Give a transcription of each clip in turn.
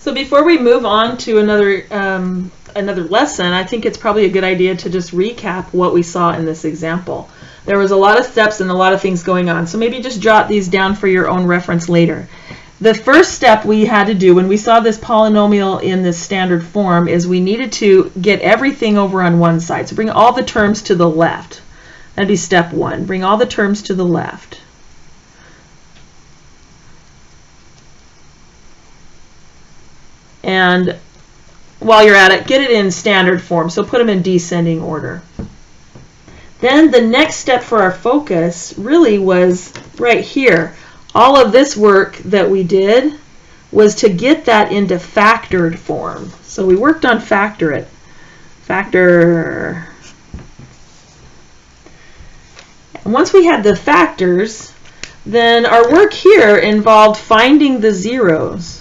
So before we move on to another lesson, I think it's probably a good idea to just recap what we saw in this example. There was a lot of steps and a lot of things going on, so maybe just jot these down for your own reference later. The first step we had to do when we saw this polynomial in this standard form is we needed to get everything over on one side. So bring all the terms to the left. That'd be step one. Bring all the terms to the left. And while you're at it, get it in standard form. So put them in descending order. Then the next step for our focus really was right here. All of this work that we did was to get that into factored form. So we worked on factor it. Factor. And once we had the factors, then our work here involved finding the zeros.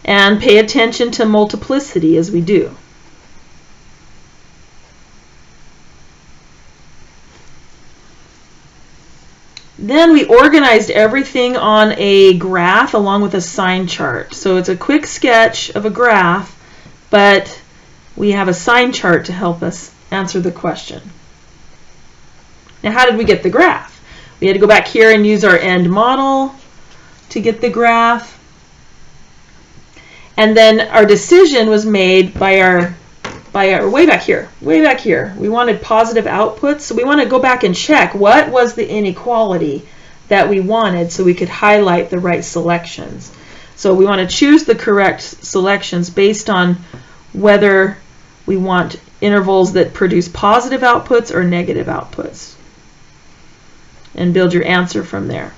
And pay attention to multiplicity as we do. Then we organized everything on a graph along with a sign chart. So it's a quick sketch of a graph, but we have a sign chart to help us answer the question. Now, how did we get the graph? We had to go back here and use our end model to get the graph. And then our decision was made by our way back here. We wanted positive outputs, so we want to go back and check what was the inequality that we wanted so we could highlight the right selections. So we want to choose the correct selections based on whether we want intervals that produce positive outputs or negative outputs, and build your answer from there.